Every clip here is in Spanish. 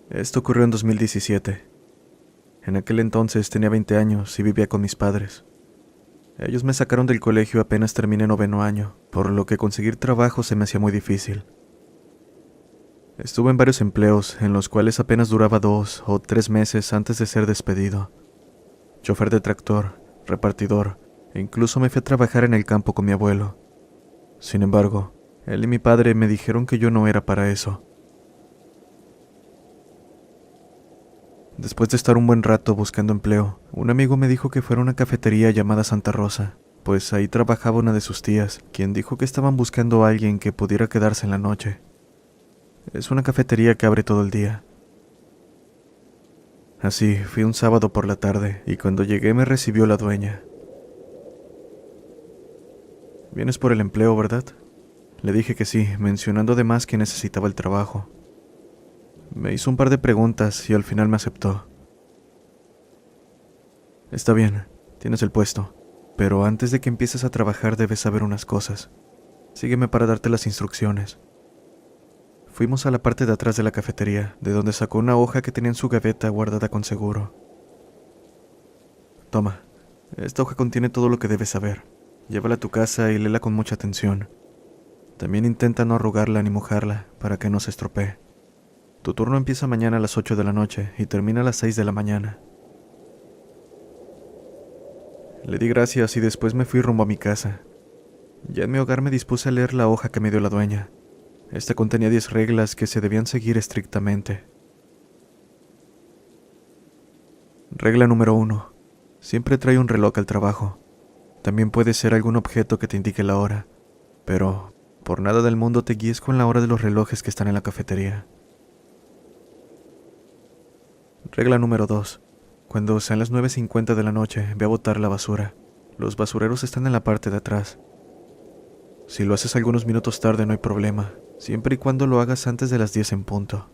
Esto ocurrió en 2017. En aquel entonces tenía 20 años y vivía con mis padres. Ellos me sacaron del colegio apenas terminé noveno año, por lo que conseguir trabajo se me hacía muy difícil. Estuve en varios empleos, en los cuales apenas duraba 2 o 3 meses antes de ser despedido. Chofer de tractor, repartidor, e incluso me fui a trabajar en el campo con mi abuelo. Sin embargo, él y mi padre me dijeron que yo no era para eso. Después de estar un buen rato buscando empleo, un amigo me dijo que fuera a una cafetería llamada Santa Rosa, pues ahí trabajaba una de sus tías, quien dijo que estaban buscando a alguien que pudiera quedarse en la noche. Es una cafetería que abre todo el día. Así, fui un sábado por la tarde, y cuando llegué me recibió la dueña. «¿Vienes por el empleo, verdad?», le dije que sí, mencionando además que necesitaba el trabajo. Me hizo un par de preguntas y al final me aceptó. «Está bien, tienes el puesto, pero antes de que empieces a trabajar debes saber unas cosas. Sígueme para darte las instrucciones». Fuimos a la parte de atrás de la cafetería, de donde sacó una hoja que tenía en su gaveta guardada con seguro. «Toma, esta hoja contiene todo lo que debes saber. Llévala a tu casa y léela con mucha atención. También intenta no arrugarla ni mojarla, para que no se estropee. Tu turno empieza mañana a las 8 de la noche y termina a las 6 de la mañana». Le di gracias y después me fui rumbo a mi casa. Ya en mi hogar me dispuse a leer la hoja que me dio la dueña. Esta contenía 10 reglas que se debían seguir estrictamente. Regla número 1. Siempre trae un reloj al trabajo. También puede ser algún objeto que te indique la hora, pero por nada del mundo te guíes con la hora de los relojes que están en la cafetería. Regla número 2. Cuando sean las 9:50 de la noche, ve a botar la basura. Los basureros están en la parte de atrás. Si lo haces algunos minutos tarde no hay problema, siempre y cuando lo hagas antes de las 10 en punto.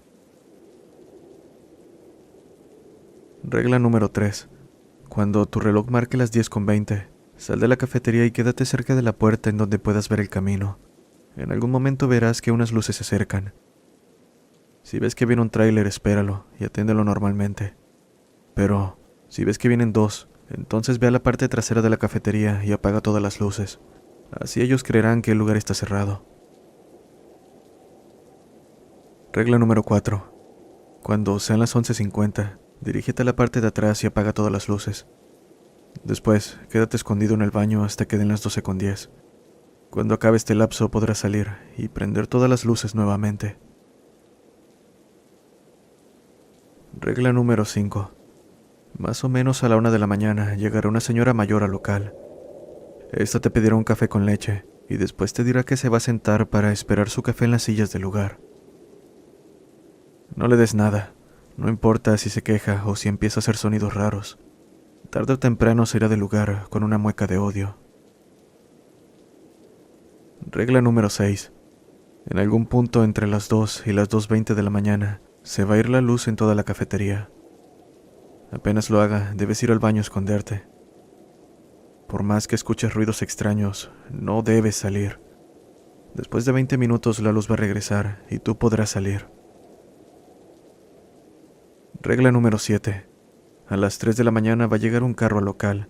Regla número 3. Cuando tu reloj marque las 10:20, sal de la cafetería y quédate cerca de la puerta en donde puedas ver el camino. En algún momento verás que unas luces se acercan. Si ves que viene un tráiler, espéralo y atiéndelo normalmente. Pero si ves que vienen 2, entonces ve a la parte trasera de la cafetería y apaga todas las luces. Así ellos creerán que el lugar está cerrado. Regla número 4. Cuando sean las 11:50, dirígete a la parte de atrás y apaga todas las luces. Después, quédate escondido en el baño hasta que den las 12:10. Cuando acabe este lapso podrás salir y prender todas las luces nuevamente. Regla número 5. Más o menos a la 1 de la mañana llegará una señora mayor al local. Esta te pedirá un café con leche y después te dirá que se va a sentar para esperar su café en las sillas del lugar. No le des nada, no importa si se queja o si empieza a hacer sonidos raros. Tarde o temprano se irá del lugar con una mueca de odio. Regla número 6. En algún punto entre las 2 y las 2:20 de la mañana se va a ir la luz en toda la cafetería. Apenas lo haga, debes ir al baño a esconderte. Por más que escuches ruidos extraños, no debes salir. Después de 20 minutos la luz va a regresar y tú podrás salir. Regla número 7. A las 3 de la mañana va a llegar un carro al local.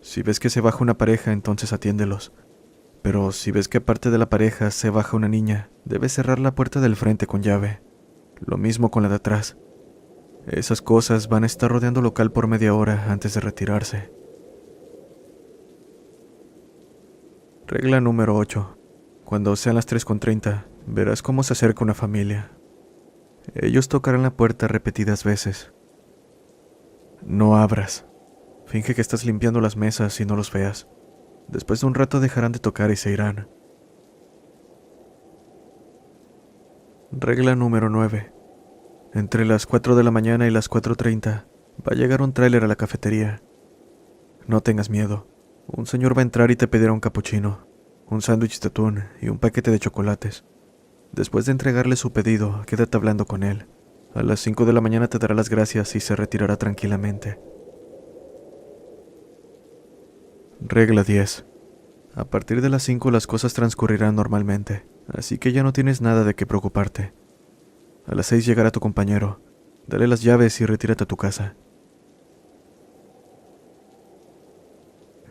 Si ves que se baja una pareja, entonces atiéndelos. Pero si ves que aparte de la pareja se baja una niña, debes cerrar la puerta del frente con llave. Lo mismo con la de atrás. Esas cosas van a estar rodeando el local por media hora antes de retirarse. Regla número 8. Cuando sean las 3:30, verás cómo se acerca una familia. Ellos tocarán la puerta repetidas veces. No abras. Finge que estás limpiando las mesas y no los veas. Después de un rato dejarán de tocar y se irán. Regla número 9. Entre las 4 de la mañana y las 4:30 va a llegar un tráiler a la cafetería. No tengas miedo. Un señor va a entrar y te pedirá un capuchino, un sándwich de atún y un paquete de chocolates. Después de entregarle su pedido, quédate hablando con él. A las 5 de la mañana te dará las gracias y se retirará tranquilamente. Regla 10. A partir de las 5 las cosas transcurrirán normalmente, así que ya no tienes nada de qué preocuparte. A las 6 llegará tu compañero. Dale las llaves y retírate a tu casa.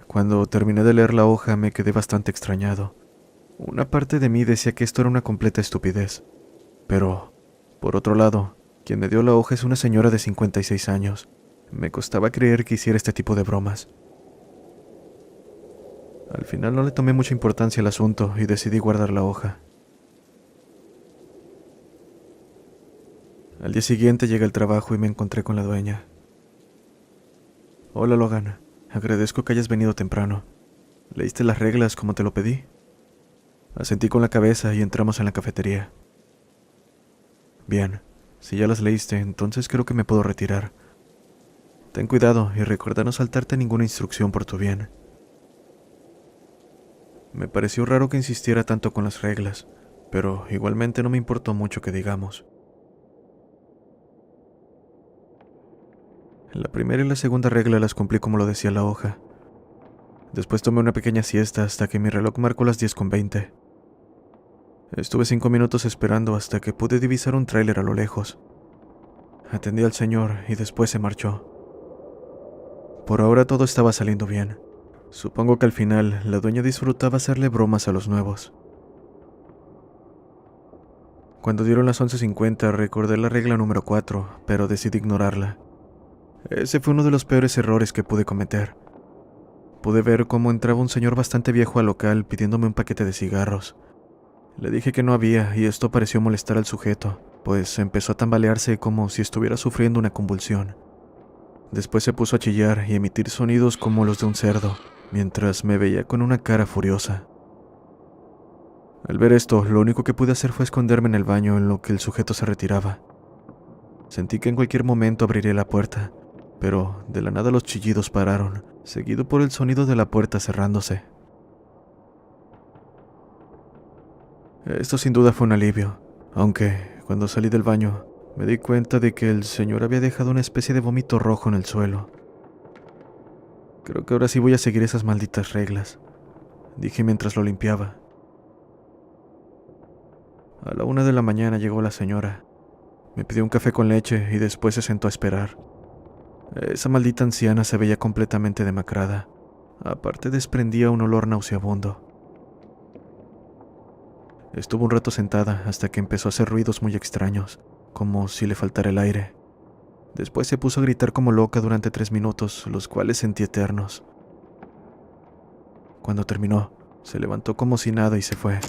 Cuando terminé de leer la hoja me quedé bastante extrañado. Una parte de mí decía que esto era una completa estupidez. Pero, por otro lado, quien me dio la hoja es una señora de 56 años. Me costaba creer que hiciera este tipo de bromas. Al final no le tomé mucha importancia al asunto y decidí guardar la hoja. Al día siguiente llegué al trabajo y me encontré con la dueña. Hola Logan, agradezco que hayas venido temprano. ¿Leíste las reglas como te lo pedí? Asentí con la cabeza y entramos en la cafetería. Bien, si ya las leíste, entonces creo que me puedo retirar. Ten cuidado y recuerda no saltarte ninguna instrucción por tu bien. Me pareció raro que insistiera tanto con las reglas, pero igualmente no me importó mucho que digamos. La primera y la segunda regla las cumplí como lo decía la hoja. Después tomé una pequeña siesta hasta que mi reloj marcó las 10:20. Estuve 5 minutos esperando hasta que pude divisar un tráiler a lo lejos. Atendí al señor y después se marchó. Por ahora todo estaba saliendo bien. Supongo que al final la dueña disfrutaba hacerle bromas a los nuevos. Cuando dieron las 11:50 recordé la regla número 4, pero decidí ignorarla. Ese fue uno de los peores errores que pude cometer. Pude ver cómo entraba un señor bastante viejo al local pidiéndome un paquete de cigarros. Le dije que no había y esto pareció molestar al sujeto, pues empezó a tambalearse como si estuviera sufriendo una convulsión. Después se puso a chillar y emitir sonidos como los de un cerdo, mientras me veía con una cara furiosa. Al ver esto, lo único que pude hacer fue esconderme en el baño en lo que el sujeto se retiraba. Sentí que en cualquier momento abriría la puerta, pero de la nada los chillidos pararon, seguido por el sonido de la puerta cerrándose. Esto sin duda fue un alivio, aunque cuando salí del baño me di cuenta de que el señor había dejado una especie de vómito rojo en el suelo. Creo que ahora sí voy a seguir esas malditas reglas, dije mientras lo limpiaba. A la 1 de la mañana llegó la señora. Me pidió un café con leche y después se sentó a esperar. Esa maldita anciana se veía completamente demacrada. Aparte desprendía un olor nauseabundo. Estuvo un rato sentada hasta que empezó a hacer ruidos muy extraños, como si le faltara el aire. Después se puso a gritar como loca durante 3 minutos, los cuales sentí eternos. Cuando terminó, se levantó como si nada y se fue.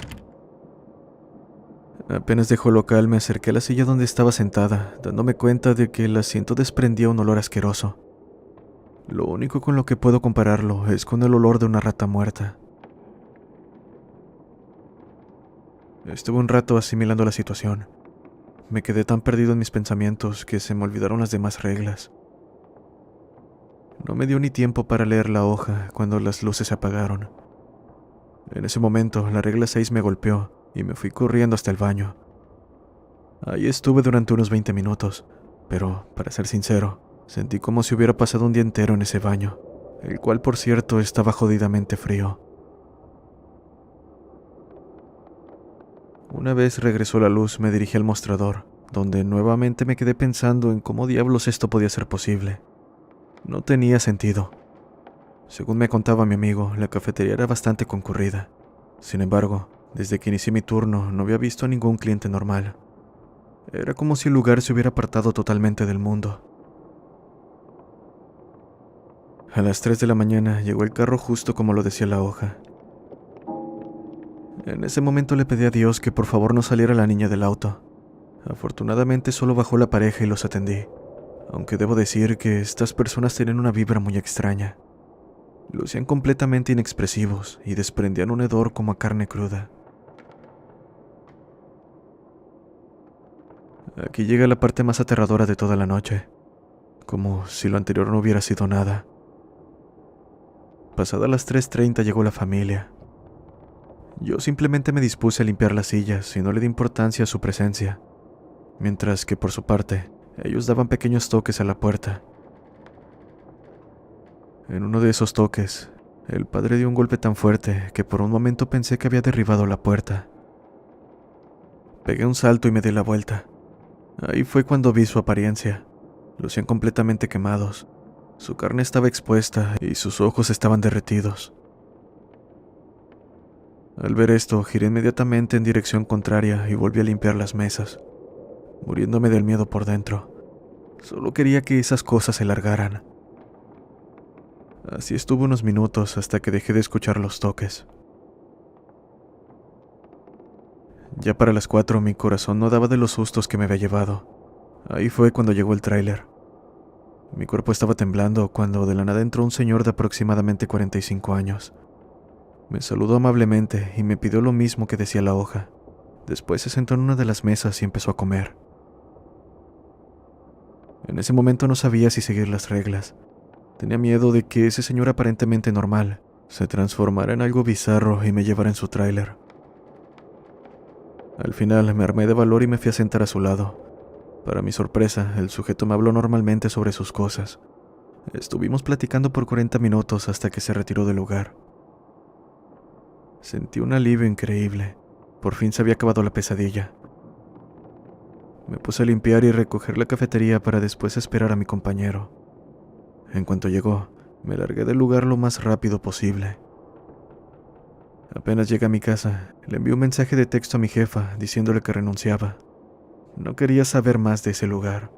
Apenas dejó el local, me acerqué a la silla donde estaba sentada, dándome cuenta de que el asiento desprendía un olor asqueroso. Lo único con lo que puedo compararlo es con el olor de una rata muerta. Estuve un rato asimilando la situación. Me quedé tan perdido en mis pensamientos que se me olvidaron las demás reglas. No me dio ni tiempo para leer la hoja cuando las luces se apagaron. En ese momento, la regla 6 me golpeó y me fui corriendo hasta el baño. Ahí estuve durante unos 20 minutos, pero, para ser sincero, sentí como si hubiera pasado un día entero en ese baño, el cual, por cierto, estaba jodidamente frío. Una vez regresó la luz, me dirigí al mostrador, donde nuevamente me quedé pensando en cómo diablos esto podía ser posible. No tenía sentido. Según me contaba mi amigo, la cafetería era bastante concurrida. Sin embargo, desde que inicié mi turno no había visto a ningún cliente normal. Era como si el lugar se hubiera apartado totalmente del mundo. A las 3 de la mañana llegó el carro justo como lo decía la hoja. En ese momento le pedí a Dios que por favor no saliera la niña del auto. Afortunadamente solo bajó la pareja y los atendí, aunque debo decir que estas personas tenían una vibra muy extraña. Lucían completamente inexpresivos y desprendían un hedor como a carne cruda. Aquí llega la parte más aterradora de toda la noche, como si lo anterior no hubiera sido nada. Pasadas las 3:30 llegó la familia. Yo simplemente me dispuse a limpiar las sillas y no le di importancia a su presencia, mientras que por su parte, ellos daban pequeños toques a la puerta. En uno de esos toques, el padre dio un golpe tan fuerte que por un momento pensé que había derribado la puerta. Pegué un salto y me di la vuelta. Ahí fue cuando vi su apariencia. Lucían completamente quemados. Su carne estaba expuesta y sus ojos estaban derretidos. Al ver esto, giré inmediatamente en dirección contraria y volví a limpiar las mesas, muriéndome del miedo por dentro. Solo quería que esas cosas se largaran. Así estuve unos minutos hasta que dejé de escuchar los toques. Ya para las 4 mi corazón no daba de los sustos que me había llevado. Ahí fue cuando llegó el tráiler. Mi cuerpo estaba temblando cuando de la nada entró un señor de aproximadamente 45 años. Me saludó amablemente y me pidió lo mismo que decía la hoja. Después se sentó en una de las mesas y empezó a comer. En ese momento no sabía si seguir las reglas. Tenía miedo de que ese señor aparentemente normal se transformara en algo bizarro y me llevara en su tráiler. Al final me armé de valor y me fui a sentar a su lado. Para mi sorpresa, el sujeto me habló normalmente sobre sus cosas. Estuvimos platicando por 40 minutos hasta que se retiró del lugar. Sentí un alivio increíble. Por fin se había acabado la pesadilla. Me puse a limpiar y recoger la cafetería para después esperar a mi compañero. En cuanto llegó, me largué del lugar lo más rápido posible. Apenas llegué a mi casa, le envié un mensaje de texto a mi jefa diciéndole que renunciaba. No quería saber más de ese lugar.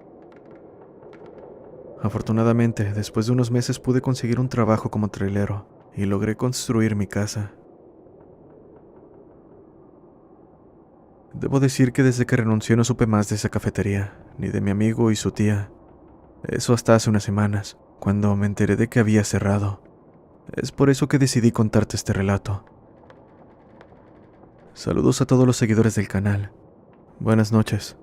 Afortunadamente, después de unos meses pude conseguir un trabajo como trailero y logré construir mi casa. Debo decir que desde que renuncié no supe más de esa cafetería, ni de mi amigo y su tía. Eso hasta hace unas semanas, cuando me enteré de que había cerrado. Es por eso que decidí contarte este relato. Saludos a todos los seguidores del canal. Buenas noches.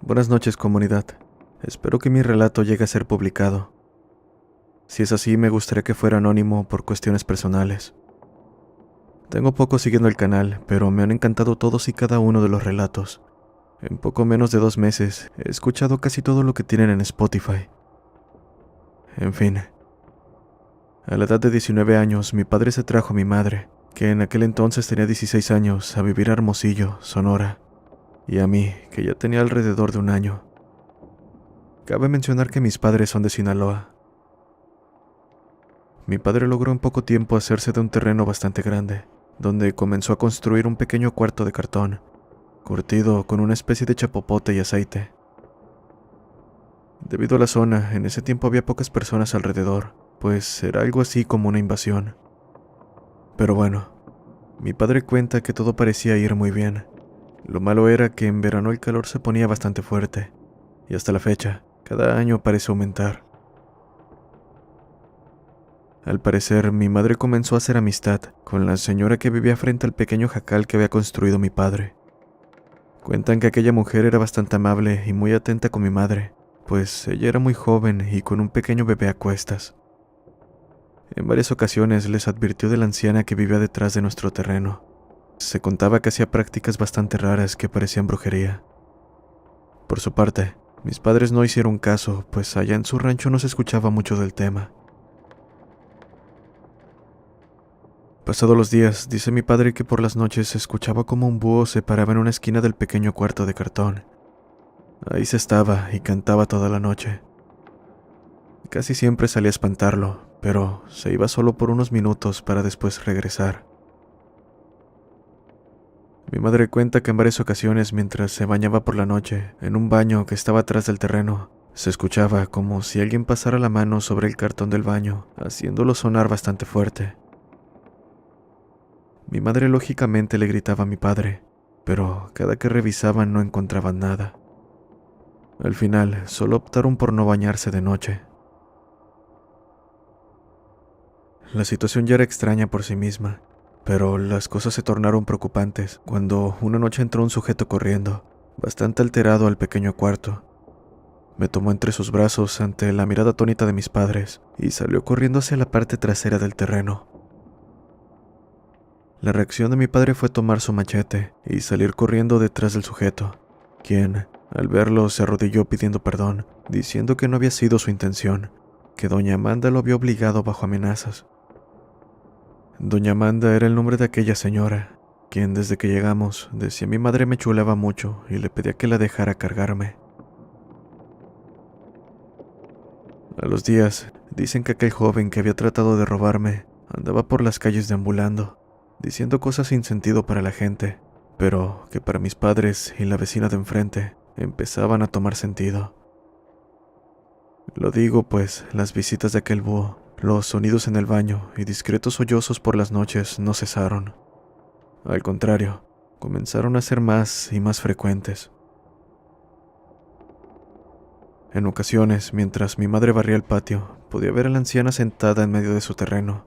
Buenas noches, comunidad. Espero que mi relato llegue a ser publicado. Si es así, me gustaría que fuera anónimo por cuestiones personales. Tengo poco siguiendo el canal, pero me han encantado todos y cada uno de los relatos. En poco menos de 2 meses, he escuchado casi todo lo que tienen en Spotify. En fin. A la edad de 19 años, mi padre se trajo a mi madre, que en aquel entonces tenía 16 años, a vivir a Hermosillo, Sonora, y a mí, que ya tenía alrededor de 1 año. Cabe mencionar que mis padres son de Sinaloa. Mi padre logró en poco tiempo hacerse de un terreno bastante grande, donde comenzó a construir un pequeño cuarto de cartón, curtido con una especie de chapopote y aceite. Debido a la zona, en ese tiempo había pocas personas alrededor, pues era algo así como una invasión. Pero bueno, mi padre cuenta que todo parecía ir muy bien. Lo malo era que en verano el calor se ponía bastante fuerte, y hasta la fecha, cada año parece aumentar. Al parecer, mi madre comenzó a hacer amistad con la señora que vivía frente al pequeño jacal que había construido mi padre. Cuentan que aquella mujer era bastante amable y muy atenta con mi madre, pues ella era muy joven y con un pequeño bebé a cuestas. En varias ocasiones les advirtió de la anciana que vivía detrás de nuestro terreno. Se contaba que hacía prácticas bastante raras que parecían brujería. Por su parte, mis padres no hicieron caso, pues allá en su rancho no se escuchaba mucho del tema. Pasados los días, dice mi padre que por las noches se escuchaba como un búho se paraba en una esquina del pequeño cuarto de cartón. Ahí se estaba y cantaba toda la noche. Casi siempre salía a espantarlo, pero se iba solo por unos minutos para después regresar. Mi madre cuenta que en varias ocasiones, mientras se bañaba por la noche, en un baño que estaba atrás del terreno, se escuchaba como si alguien pasara la mano sobre el cartón del baño, haciéndolo sonar bastante fuerte. Mi madre lógicamente le gritaba a mi padre, pero cada que revisaban no encontraban nada. Al final, solo optaron por no bañarse de noche. La situación ya era extraña por sí misma, pero las cosas se tornaron preocupantes cuando una noche entró un sujeto corriendo, bastante alterado al pequeño cuarto. Me tomó entre sus brazos ante la mirada atónita de mis padres y salió corriendo hacia la parte trasera del terreno. La reacción de mi padre fue tomar su machete y salir corriendo detrás del sujeto, quien, al verlo, se arrodilló pidiendo perdón, diciendo que no había sido su intención, que doña Amanda lo había obligado bajo amenazas. Doña Amanda era el nombre de aquella señora, quien desde que llegamos decía mi madre me chulaba mucho y le pedía que la dejara cargarme. A los días, dicen que aquel joven que había tratado de robarme andaba por las calles deambulando, diciendo cosas sin sentido para la gente, pero que para mis padres y la vecina de enfrente empezaban a tomar sentido. Lo digo pues las visitas de aquel búho, los sonidos en el baño y discretos sollozos por las noches no cesaron. Al contrario, comenzaron a ser más y más frecuentes. En ocasiones, mientras mi madre barría el patio, podía ver a la anciana sentada en medio de su terreno,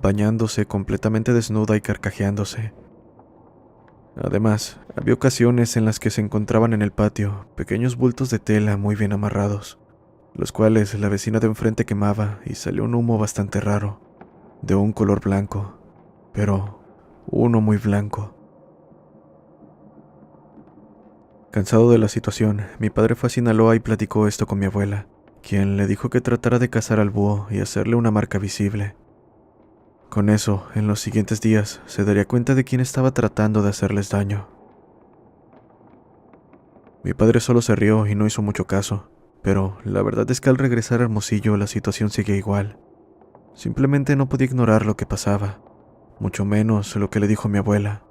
bañándose completamente desnuda y carcajeándose. Además, había ocasiones en las que se encontraban en el patio pequeños bultos de tela muy bien amarrados, los cuales la vecina de enfrente quemaba y salió un humo bastante raro, de un color blanco, pero uno muy blanco. Cansado de la situación, mi padre fue a Sinaloa y platicó esto con mi abuela, quien le dijo que tratara de cazar al búho y hacerle una marca visible. Con eso, en los siguientes días, se daría cuenta de quién estaba tratando de hacerles daño. Mi padre solo se rió y no hizo mucho caso, pero la verdad es que al regresar a Hermosillo la situación seguía igual. Simplemente no podía ignorar lo que pasaba, mucho menos lo que le dijo mi abuela.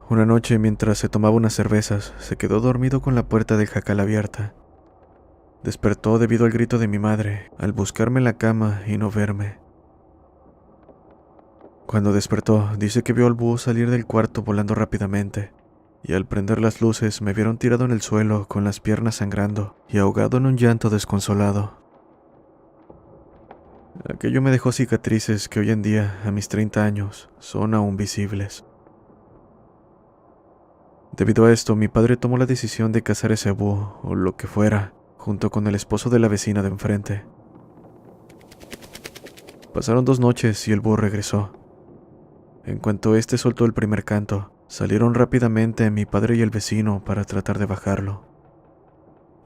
Una noche, mientras se tomaba unas cervezas, se quedó dormido con la puerta del jacal abierta. Despertó debido al grito de mi madre al buscarme en la cama y no verme. Cuando despertó, dice que vio al búho salir del cuarto volando rápidamente, y al prender las luces me vieron tirado en el suelo con las piernas sangrando y ahogado en un llanto desconsolado. Aquello me dejó cicatrices que hoy en día, a mis 30 años, son aún visibles. Debido a esto, mi padre tomó la decisión de cazar ese búho, o lo que fuera, junto con el esposo de la vecina de enfrente. Pasaron 2 noches y el búho regresó. En cuanto éste soltó el primer canto, salieron rápidamente mi padre y el vecino para tratar de bajarlo.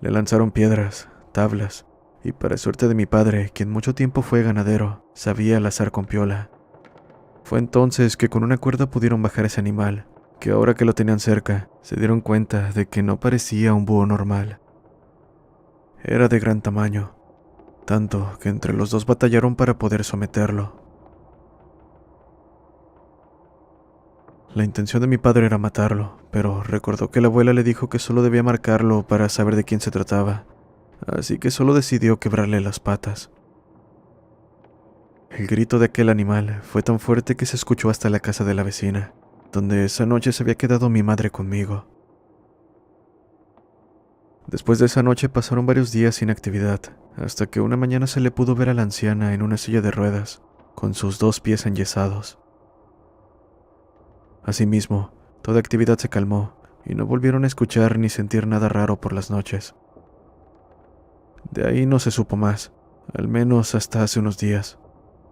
Le lanzaron piedras, tablas, y para suerte de mi padre, quien mucho tiempo fue ganadero, sabía lazar con piola. Fue entonces que con una cuerda pudieron bajar ese animal, que ahora que lo tenían cerca, se dieron cuenta de que no parecía un búho normal. Era de gran tamaño, tanto que entre los dos batallaron para poder someterlo. La intención de mi padre era matarlo, pero recordó que la abuela le dijo que solo debía marcarlo para saber de quién se trataba, así que solo decidió quebrarle las patas. El grito de aquel animal fue tan fuerte que se escuchó hasta la casa de la vecina, donde esa noche se había quedado mi madre conmigo. Después de esa noche pasaron varios días sin actividad, hasta que una mañana se le pudo ver a la anciana en una silla de ruedas, con sus 2 pies enyesados. Asimismo, toda actividad se calmó, y no volvieron a escuchar ni sentir nada raro por las noches. De ahí no se supo más, al menos hasta hace unos días,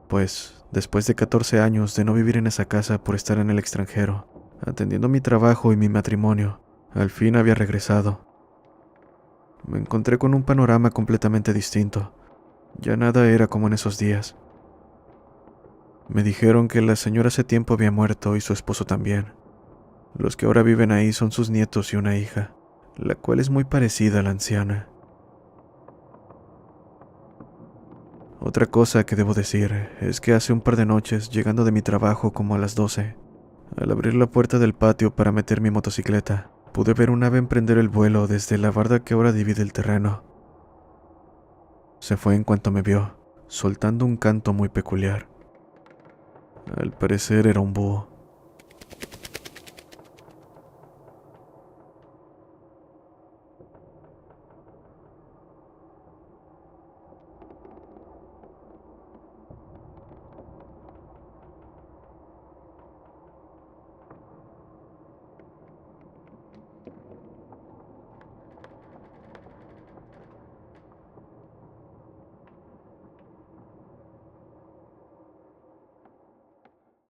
pues después de 14 años de no vivir en esa casa por estar en el extranjero, atendiendo mi trabajo y mi matrimonio, al fin había regresado. Me encontré con un panorama completamente distinto. Ya nada era como en esos días. Me dijeron que la señora hace tiempo había muerto y su esposo también. Los que ahora viven ahí son sus nietos y una hija, la cual es muy parecida a la anciana. Otra cosa que debo decir es que hace un par de noches, llegando de mi trabajo como a las 12, al abrir la puerta del patio para meter mi motocicleta, pude ver un ave emprender el vuelo desde la barda que ahora divide el terreno. Se fue en cuanto me vio, soltando un canto muy peculiar. Al parecer era un búho.